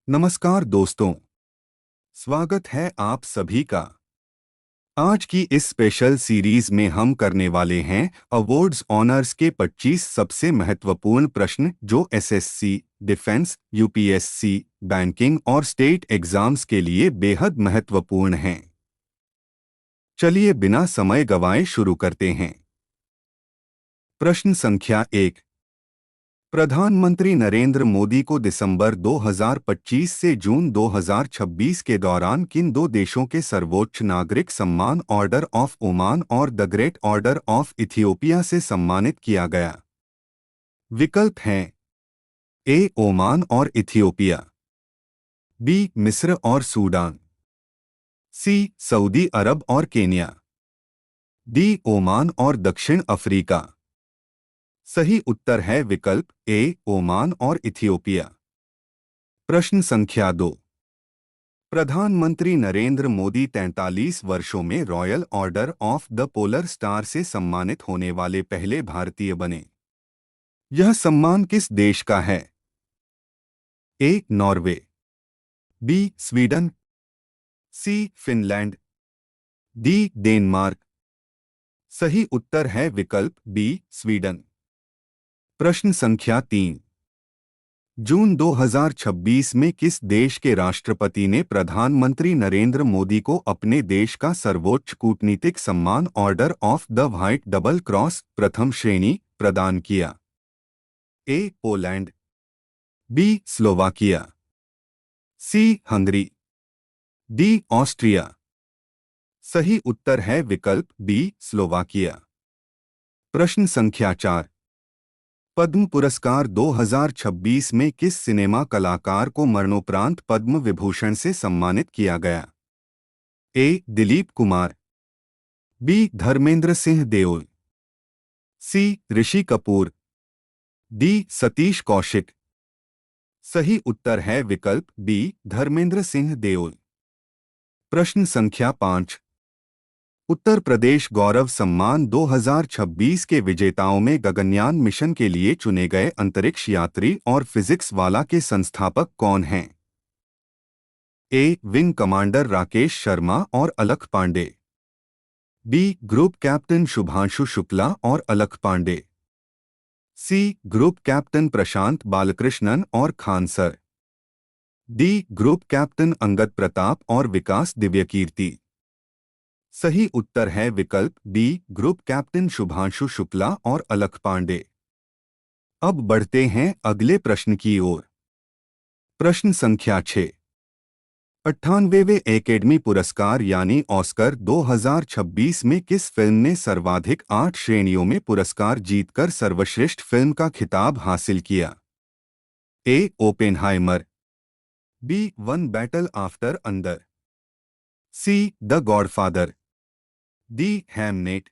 नमस्कार दोस्तों, स्वागत है आप सभी का। आज की इस स्पेशल सीरीज में हम करने वाले हैं अवार्ड्स ऑनर्स के 25 सबसे महत्वपूर्ण प्रश्न जो एसएससी, डिफेंस, यूपीएससी, बैंकिंग और स्टेट एग्जाम्स के लिए बेहद महत्वपूर्ण हैं। चलिए बिना समय गंवाए शुरू करते हैं। प्रश्न संख्या 1। प्रधानमंत्री नरेंद्र मोदी को दिसंबर 2025 से जून 2026 के दौरान किन दो देशों के सर्वोच्च नागरिक सम्मान ऑर्डर ऑफ ओमान और the great order of Ethiopia से सम्मानित किया गया? विकल्प हैं ए ओमान और इथियोपिया, बी मिस्र और सूडान, सी सऊदी अरब और केन्या, डी ओमान और दक्षिण अफ्रीका। सही उत्तर है विकल्प ए ओमान और इथियोपिया। प्रश्न संख्या 2। प्रधानमंत्री नरेंद्र मोदी 43 वर्षों में royal order of the polar star से सम्मानित होने वाले पहले भारतीय बने। यह सम्मान किस देश का है? A Norway, B Sweden, C Finland, D Denmark. सही उत्तर है विकल्प बी स्वीडन। प्रश्न संख्या 3। जून 2026 में किस देश के राष्ट्रपति ने प्रधानमंत्री नरेंद्र मोदी को अपने देश का सर्वोच्च कूटनीतिक सम्मान order of the white double cross प्रथम श्रेणी प्रदान किया? ए पोलैंड, बी स्लोवाकिया, सी हंगरी, डी ऑस्ट्रिया। सही उत्तर है विकल्प बी स्लोवाकिया। प्रश्न संख्या 4। पद्म पुरस्कार 2026 में किस सिनेमा कलाकार को मरणोपरांत पद्म विभूषण से सम्मानित किया गया? ए दिलीप कुमार, बी धर्मेंद्र सिंह देओल, सी ऋषि कपूर, डी सतीश कौशिक। सही उत्तर है विकल्प बी धर्मेंद्र सिंह देओल। प्रश्न संख्या 5। उत्तर प्रदेश गौरव सम्मान 2026 के विजेताओं में गगनयान मिशन के लिए चुने गए अंतरिक्ष यात्री और फिजिक्स वाला के संस्थापक कौन हैं? A wing commander Rakesh Sharma और Alakh Pandey, B group captain Shubhanshu Shukla और Alakh Pandey, C group captain Prashant Balakrishnan और Khan sir, D group captain Angad Pratap और विकास दिव्यकीर्ति। सही उत्तर है विकल्प B group captain Shubhanshu Shukla और अलख पांडे। अब बढ़ते हैं अगले प्रश्न की ओर। प्रश्न संख्या 6। 98वें एकेडमी पुरस्कार यानी ऑस्कर 2026 में किस फिल्म ने सर्वाधिक 8 श्रेणियों में पुरस्कार जीतकर सर्वश्रेष्ठ फिल्म का खिताब हासिल किया? A Oppenheimer, B One Battle After Another, C The Godfather, D Hamnet.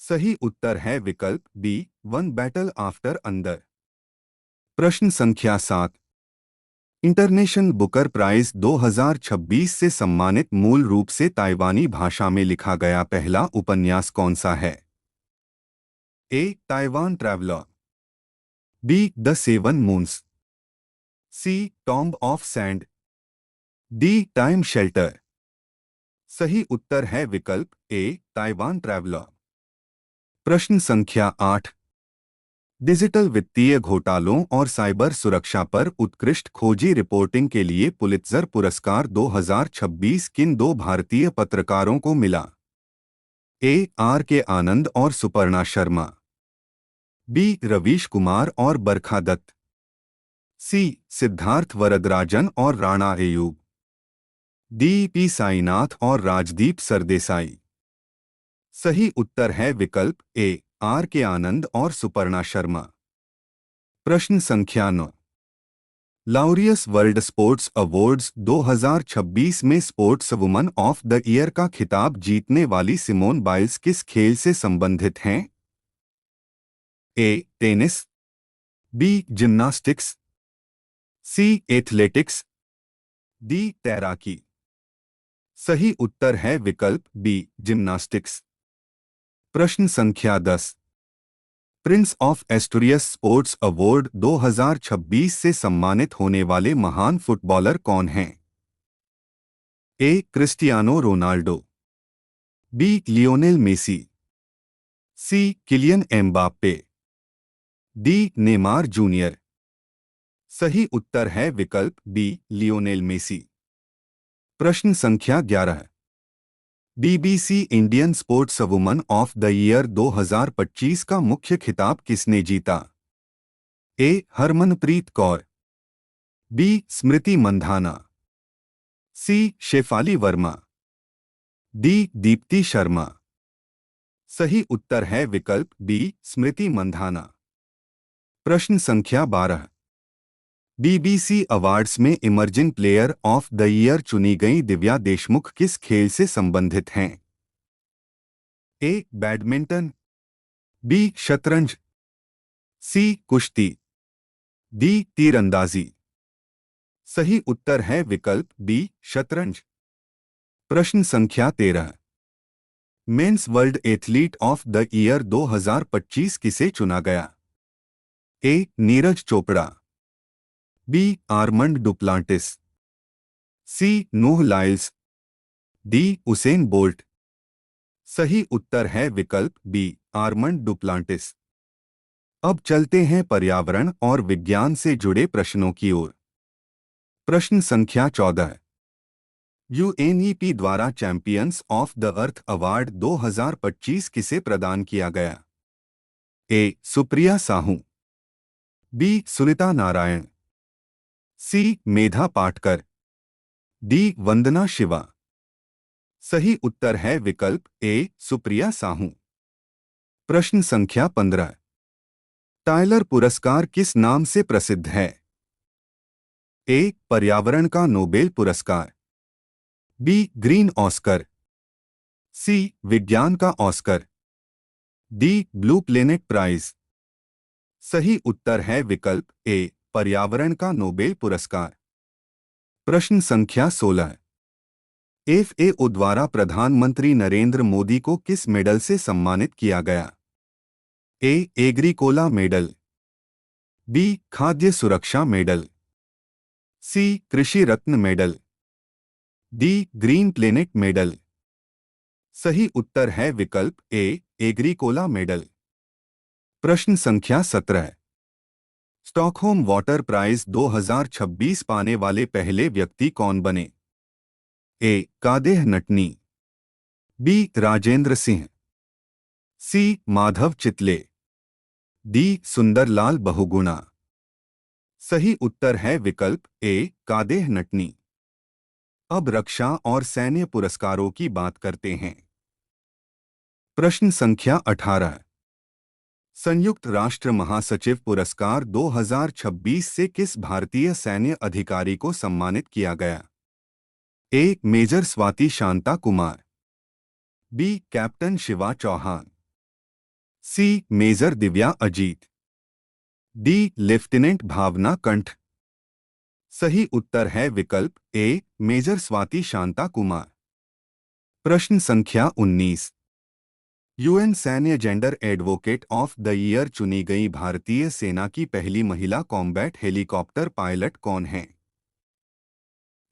सही उत्तर है विकल्प बी वन बैटल आफ्टर अंदर। प्रश्न संख्या 7। इंटरनेशनल बुकर प्राइज 2026 से सम्मानित मूल रूप से ताइवानी भाषा में लिखा गया पहला उपन्यास कौन सा है? A Taiwan Traveller, B The Seven Moons, C Tomb of Sand, D Time Shelter. सही उत्तर है विकल्प ए ताइवान ट्रैवलर। प्रश्न संख्या 8। डिजिटल वित्तीय घोटालों और साइबर सुरक्षा पर उत्कृष्ट खोजी रिपोर्टिंग के लिए पुलित्जर पुरस्कार 2026 किन दो भारतीय पत्रकारों को मिला? ए आर के आनंद और सुपर्णा शर्मा, बी रवीश कुमार और बरखा दत्त, सी सिद्धार्थ वरदराजन और राणा अयूब, डी पी साईनाथ और राजदीप सरदेसाई। सही उत्तर है विकल्प ए आर के आनंद और सुपर्णा शर्मा। प्रश्न संख्या 9। लाउरियस वर्ल्ड स्पोर्ट्स अवार्ड्स 2026 में sports woman of the year का खिताब जीतने वाली सिमोन बाइल्स किस खेल से संबंधित हैं? ए टेनिस, बी जिम्नास्टिक्स, सी एथलेटिक्स, डी तैराकी। सही उत्तर है विकल्प बी जिम्नास्टिक्स। प्रश्न संख्या 10। Prince of Asturias sports award 2026 से सम्मानित होने वाले महान फुटबॉलर कौन हैं? A. Cristiano Ronaldo, B. Lionel Messi, C. Kylian Mbappe, D. Neymar junior. सही उत्तर है विकल्प बी, लियोनेल मेसी। प्रश्न संख्या 11। BBC Indian sports woman of the year 2025 का मुख्य खिताब किसने जीता? ए. हरमनप्रीत कौर, बी. स्मृति मंधाना, सी. शेफाली वर्मा, डी. दीप्ति शर्मा। सही उत्तर है विकल्प बी, स्मृति मंधाना। प्रश्न संख्या 12। बीबीसी अवार्ड्स में emerging player of the year चुनी गई दिव्या देशमुख किस खेल से संबंधित हैं? ए. Badminton, B. शतरंज, सी. कुश्ती, डी. तीरंदाजी। सही उत्तर है विकल्प बी, शतरंज। प्रश्न संख्या 13। Men's world athlete of the year 2025 किसे चुना गया? A. Neeraj Chopra, B. Armand Duplantis, C. Noah Lyles, D. Usain Bolt. सही उत्तर है विकल्प बी, आर्मंड डुप्लांटिस। अब चलते हैं पर्यावरण और विज्ञान से जुड़े प्रश्नों की ओर। प्रश्न संख्या 14। यूएनईपी द्वारा champions of the earth award 2025 किसे प्रदान किया गया? ए. सुप्रिया साहू, बी. सुनीता नारायण, सी. मेधा पाटकर, डी. वंदना शिवा। सही उत्तर है विकल्प ए, सुप्रिया साहू। प्रश्न संख्या 15। टायलर पुरस्कार किस नाम से प्रसिद्ध है? ए. पर्यावरण का नोबेल पुरस्कार, बी. Green Oscar, C. विज्ञान का Oscar, D. Blue Planet Prize. सही उत्तर है विकल्प ए, पर्यावरण का नोबेल पुरस्कार। प्रश्न संख्या 16। एफएओ द्वारा प्रधानमंत्री नरेंद्र मोदी को किस मेडल से सम्मानित किया गया? ए. Agricola medal, B. खाद्य सुरक्षा मेडल, सी. कृषि रत्न medal, D. Green planet medal. सही उत्तर है विकल्प ए, एग्रीकोला मेडल। प्रश्न संख्या 17। स्टॉकहोम वाटर प्राइज 2026 पाने वाले पहले व्यक्ति कौन बने? ए. कादेह नटनी, बी. राजेंद्र सिंह, सी. माधव चितले, डी. सुंदरलाल बहुगुणा। सही उत्तर है विकल्प ए, कादेह नटनी। अब रक्षा और सैन्य पुरस्कारों की बात करते हैं। प्रश्न संख्या 18। संयुक्त राष्ट्र महासचिव पुरस्कार 2026 से किस भारतीय सैन्य अधिकारी को सम्मानित किया गया? A. Major Swati Shanta Kumar, B. Captain Shiva Chauhan, C. Major Divya Ajit, D. Lieutenant Bhavana Kanth. सही उत्तर है विकल्प ए, मेजर स्वाति शांता कुमार। प्रश्न संख्या 19। यूएन सैन्य gender advocate of the year चुनी गई भारतीय सेना की पहली महिला कॉम्बैट हेलीकॉप्टर पायलट कौन है?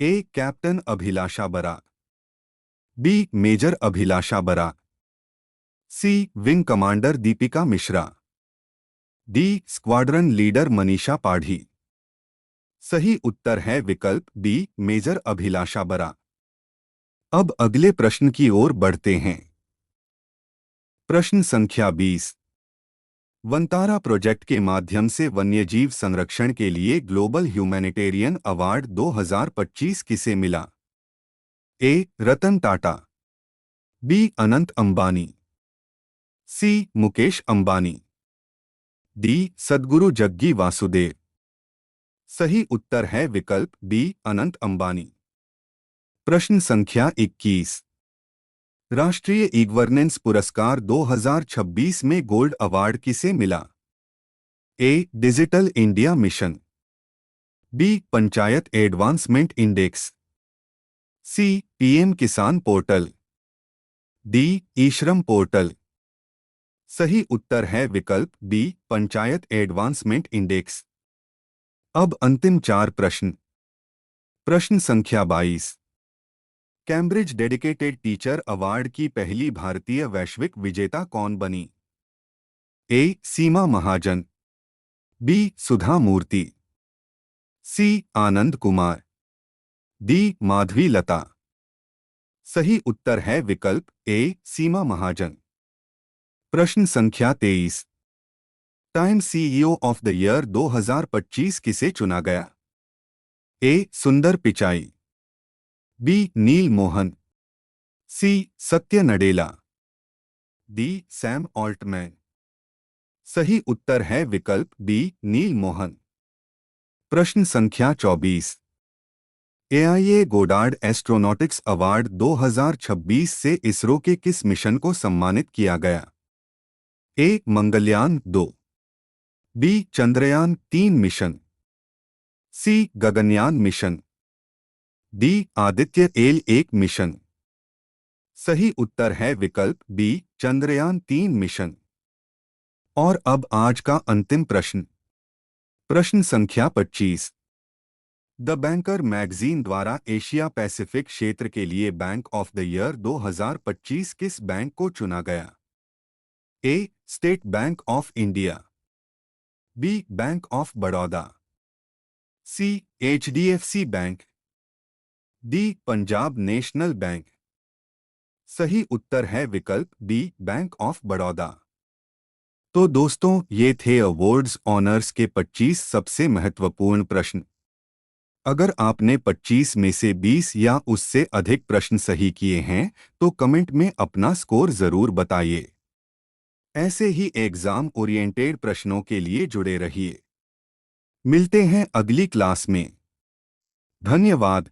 A. Captain Abhilasha Barak, B. Major Abhilasha Barak, C. Wing commander Deepika Mishra, D. Squadron leader Manisha Padhi. सही उत्तर है विकल्प बी, मेजर अभिलाषा बराक। अब अगले प्रश्न की ओर बढ़ते हैं। प्रश्न संख्या 20। वनतारा प्रोजेक्ट के माध्यम से वन्यजीव संरक्षण के लिए ग्लोबल ह्यूमैनिटेरियन अवार्ड 2025 किसे मिला? ए. रतन टाटा, बी. अनंत अंबानी, सी. मुकेश अंबानी, डी. सद्गुरु जग्गी वासुदेव। सही उत्तर है विकल्प बी, अनंत अंबानी। प्रश्न संख्या 21। राष्ट्रीय ई गवर्नेंस पुरस्कार 2026 में गोल्ड अवार्ड किसे मिला? A. Digital India mission, B. Panchayat advancement index, C. PM Kisan portal, D. E Shram portal. सही उत्तर है विकल्प बी, पंचायत एडवांसमेंट इंडेक्स। अब अंतिम 4 प्रश्न। प्रश्न संख्या 22। कैम्ब्रिज डेडिकेटेड टीचर अवार्ड की पहली भारतीय वैश्विक विजेता कौन बनी? ए, सीमा महाजन। बी, सुधा मूर्ति। सी, आनंद कुमार। डी, माधवी लता। सही उत्तर है विकल्प ए, सीमा महाजन। प्रश्न संख्या 23। Time CEO of the year 2025 किसे चुना गया? ए, सुंदर पिचाई। बी, नील मोहन। सी, सत्य नडेला। D, Sam Altman. सही उत्तर है विकल्प बी, नील मोहन। प्रश्न संख्या 24। एआईए गोडार्ड एस्ट्रोनॉटिक्स अवार्ड 2026 से इसरो के किस मिशन को सम्मानित किया गया? A, Mangalyaan 2। B, Chandrayaan 3 mission. C, Gaganyaan mission. D, Aditya L 1 mission. सही उत्तर है विकल्प बी, चंद्रयान 3 मिशन। और अब आज का अंतिम प्रश्न। प्रश्न संख्या 25। द बैंकर मैगजीन द्वारा एशिया पैसिफिक क्षेत्र के लिए बैंक ऑफ द ईयर 2025 किस बैंक को चुना गया? A, state bank of India. B, bank of Baroda. C, HDFC bank. D, Punjab national bank. सही उत्तर है विकल्प बी, बैंक ऑफ बड़ौदा। तो दोस्तों, ये थे अवार्ड्स ऑनर्स के 25 सबसे महत्वपूर्ण प्रश्न। अगर आपने 25 में से 20 या उससे अधिक प्रश्न सही किए हैं तो कमेंट में अपना स्कोर जरूर बताइए। ऐसे ही एग्जाम ओरिएंटेड प्रश्नों के लिए जुड़े रहिए। मिलते हैं अगली क्लास में। धन्यवाद।